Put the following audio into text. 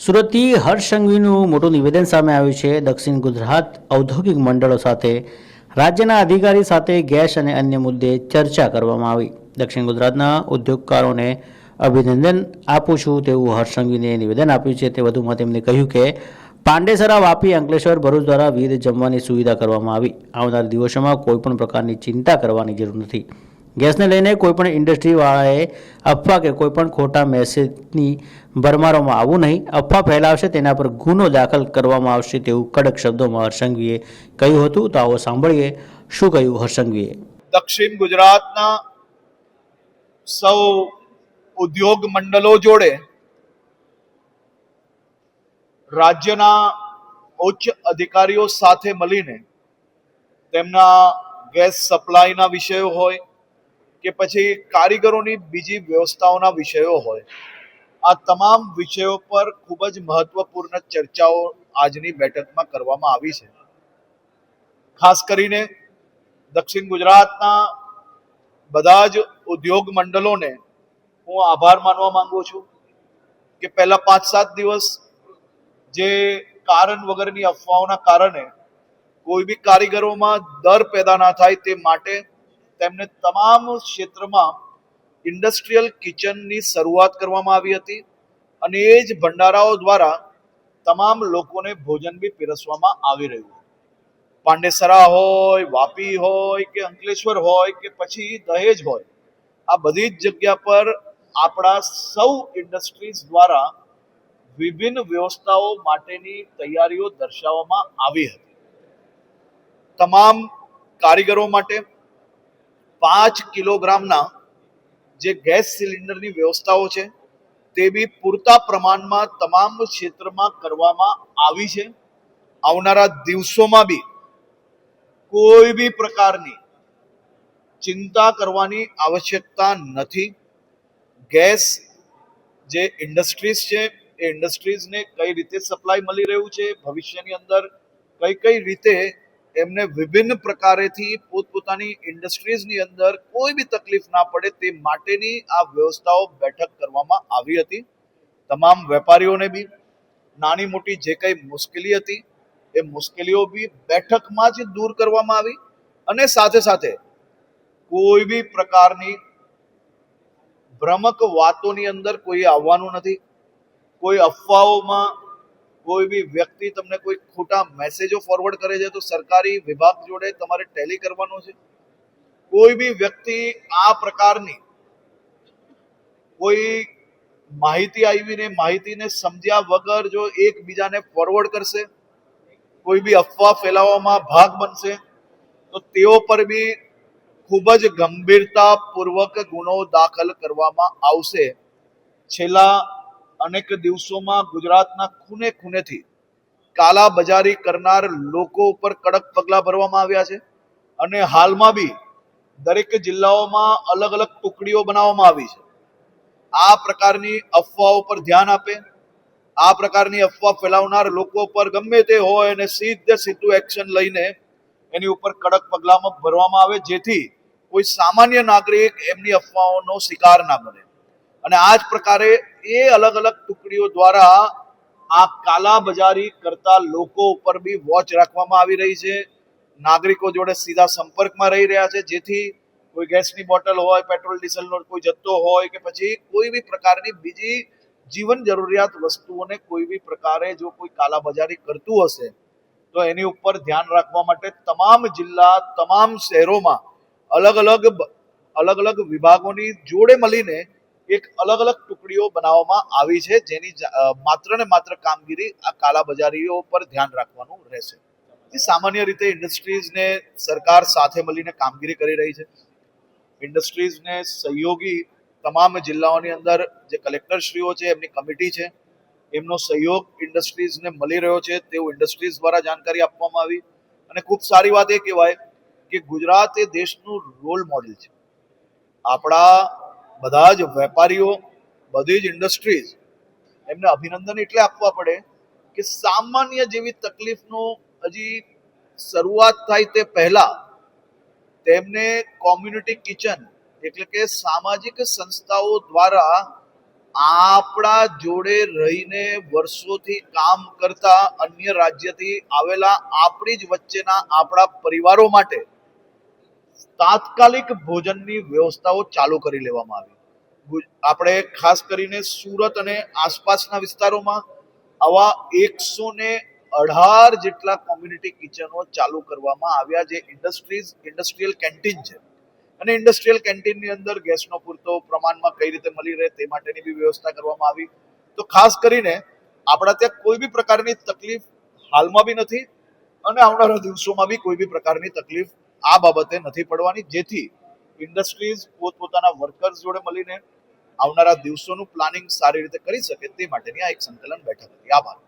સુરતથી હર્ષ સંઘવીનું મોટું નિવેદન સામે આવ્યું છે. દક્ષિણ ગુજરાત ઔદ્યોગિક મંડળો સાથે રાજ્યના અધિકારી સાથે ગેસ અને અન્ય મુદ્દે ચર્ચા કરવામાં આવી. દક્ષિણ ગુજરાતના ઉદ્યોગકારોને અભિનંદન આપું છું તેવું હર્ષ સંઘવીને નિવેદન આપ્યું છે. તે વધુમાં તેમણે કહ્યું કે પાંડેસરા, વાપી, અંકલેશ્વર, ભરૂચ દ્વારા વિવિધ જમવાની સુવિધા કરવામાં આવી. આવનાર દિવસોમાં કોઈપણ પ્રકારની ચિંતા કરવાની જરૂર નથી. ગેસને લઈને કોઈપણ ઇન્ડસ્ટ્રીવાળાએ અફવા કે કોઈપણ ખોટા મેસેજની ભરમારોમાં આવવું નહીં. અફવા ફેલાવશે તેના પર ગુનો દાખલ કરવામાં આવશે તેવું કડક શબ્દોમાં હર્ષ સંઘવીએ કહ્યું હતું. તો આવો સાંભળીએ શું કહ્યું હર્ષ સંઘવીએ. દક્ષિણ ગુજરાતના સૌ ઉદ્યોગ મંડળો જોડે રાજ્યના ઉચ્ચ અધિકારીઓ સાથે મળીને તેમના ગેસ સપ્લાયના વિષયો હોય કે પછી કારીગરોની બીજી વ્યવસ્થાઓના વિષયો હોય, આ તમામ વિષયો પર ખૂબ જ મહત્વપૂર્ણ ચર્ચાઓ આજની બેઠકમાં કરવામાં આવી છે. ખાસ કરીને દક્ષિણ ગુજરાતના બધા જ ઉદ્યોગ મંડળોને હું આભાર માનવા માંગુ છું કે પહેલા 5-7 દિવસ જે કારણ વગરની અફવાઓના કારણે કોઈ બી કારીગરોમાં ડર પેદા ના થાય તે માટે તેમને તમામ ક્ષેત્રમાં ઇન્ડસ્ટ્રીયલ કિચનની શરૂઆત કરવામાં આવી હતી અને એ જ ભંડારાઓ દ્વારા તમામ લોકોને ભોજન બી પીરસવામાં આવી રહ્યું. પાંડેસરા હોય, વાપી હોય કે અંકલેશ્વર હોય કે પછી દહેજ હોય, આ બધી જ જગ્યા પર આપણા સૌ ઇન્ડસ્ટ્રીઝ દ્વારા વિભિન્ન વ્યવસ્થાઓ માટેની તૈયારીઓ દર્શાવવામાં આવી હતી. તમામ કારીગરો માટે 5 કિલોગ્રામના જે ગેસ સિલિન્ડરની વ્યવસ્થાઓ છે તે બી પૂરતા પ્રમાણમાં તમામ ક્ષેત્રમાં કરવામાં આવી છે. આવનારા દિવસોમાં બી કોઈ બી પ્રકારની ચિંતા કરવાની આવશ્યકતા નથી. ગેસ જે ઇન્ડસ્ટ્રીઝ છે એ ઇન્ડસ્ટ્રીઝને કઈ રીતે સપ્લાય મળી રહ્યું છે, ભવિષ્યની અંદર કઈ રીતે એમને વિભિન્ન પ્રકારેથી પોતપોતાની ઇન્ડસ્ટ્રીઝની અંદર કોઈ બી તકલીફ ના પડે તે માટેની આ વ્યવસ્થાઓ બેઠક કરવામાં આવી હતી. તમામ વેપારીઓને બી નાની મોટી જે કઈ મુશ્કેલી હતી એ મુશ્કેલીઓ બી બેઠકમાં જ દૂર કરવામાં આવી અને સાથે સાથે કોઈ બી પ્રકારની ભ્રમક વાતોની અંદર કોઈ આવવાનું નથી. કોઈ અફવાઓમાં કોઈ બી વ્યક્તિ તમને કોઈ ખોટા મેસેજો ફોરવર્ડ કરે છે તો સરકારી વિભાગ જોડે તમારે ટેલી કરવાનું છે. કોઈ બી વ્યક્તિ આ પ્રકારની કોઈ માહિતી આવીને માહિતીને સમજ્યા વગર જો એકબીજાને ફોરવર્ડ કરશે, કોઈ બી અફવા ફેલાવવામાં ભાગ બનશે તો તેઓ પર બી ખૂબ જ ગંભીરતાપૂર્વક ગુનો દાખલ કરવામાં આવશે. છેલ્લા અનેક દિવસોમાં ગુજરાતના ખૂણે ખૂણેથી કાલા બજારી કરનાર લોકો ઉપર કડક પગલાં ભરવામાં આવ્યા છે અને હાલમાં બી દરેક જિલ્લાઓમાં અલગ અલગ ટુકડીઓ બનાવવામાં આવી છે. આ પ્રકારની અફવાઓ પર ધ્યાન આપે, આ પ્રકારની અફવા ફેલાવનાર લોકો પર ગમે તે હોય અને સીધું એક્શન લઈને એની ઉપર કડક પગલાં ભરવામાં આવે જેથી કોઈ સામાન્ય નાગરિક એમની અફવાઓનો શિકાર ના બને. અને આ જ પ્રકારે એ અલગ અલગ ટુકડીઓ દ્વારા આ કાલા બજારી કરતા લોકો ઉપર બી વોચ રાખવામાં આવી રહી છે. નાગરિકો જોડે સીધા સંપર્કમાં રહી રહ્યા છે જેથી કોઈ ગેસની બોટલ હોય, પેટ્રોલ ડીઝલનો કોઈ જથ્થો હોય કે પછી કોઈ બી પ્રકારની બીજી જીવન જરૂરિયાત વસ્તુઓને કોઈ બી પ્રકારે જો કોઈ કાલાબજારી કરતું હશે તો એની ઉપર ધ્યાન રાખવા માટે તમામ જિલ્લા, તમામ શહેરોમાં અલગ અલગ વિભાગોની જોડે મળીને એક અલગ અલગ ટુકડીઓ બનાવવામાં આવી છે જેની માત્ર ને માત્ર કામગીરી આ કાલાબજારીઓ પર ધ્યાન રાખવાનું રહેશે. સામાન્ય રીતે ઇન્ડસ્ટ્રીઝને સરકાર સાથે મળીને કામગીરી કરી રહી છે. ઇન્ડસ્ટ્રીઝને સહયોગી તમામ જિલ્લાઓની અંદર જે કલેક્ટરશ્રીઓ છે એમની કમિટી છે એમનો સહયોગ ઇન્ડસ્ટ્રીઝને મળી રહ્યો છે તેવું ઇન્ડસ્ટ્રીઝ દ્વારા જાણકારી આપવામાં આવી. અને ખૂબ સારી વાત એ કહેવાય કે ગુજરાત એ દેશનું રોલ મોડેલ છે. આપણા બધા જ વેપારીઓ, બધી જ ઇન્ડસ્ટ્રીઝ એમને અભિનંદન એટલે આપવા પડે કે સામાન્ય જેવી તકલીફનો હજી શરૂઆત થાય તે પહેલા તેમને કોમ્યુનિટી કિચન એટલે કે સામાજિક સંસ્થાઓ દ્વારા આપણા જોડે રહીને વર્ષોથી કામ કરતા અન્ય રાજ્યથી આવેલા આપણી જ વચ્ચેના આપણા પરિવારો માટે તાત્કાલિક ભોજનની વ્યવસ્થાઓ ચાલુ કરી લેવામાં આવી. આપણે ખાસ કરીને સુરત અને આસપાસના વિસ્તારોમાં આવા 118 જેટલા કોમ્યુનિટી કિચનો ચાલુ કરવામાં આવ્યા, જે ઇન્ડસ્ટ્રીયલ કેન્ટીન છે. અને ઇન્ડસ્ટ્રીયલ કેન્ટીનની અંદર ગેસનો પૂરતો પ્રમાણમાં કઈ રીતે મળી રહે તે માટેની બી વ્યવસ્થા કરવામાં આવી. તો ખાસ કરીને આપણા ત્યાં કોઈ બી પ્રકારની તકલીફ હાલમાં બી નથી અને આવનારા દિવસોમાં બી કોઈ બી પ્રકારની તકલીફ આ બાબતે નથી પડવાની, જેથી ઇન્ડસ્ટ્રીઝ પોતપોતાના વર્કર્સ જોડે મળીને આવનારા દિવસોનું પ્લાનિંગ સારી રીતે કરી શકે તે માટેની આ એક સંકલન બેઠક હતી. આભાર.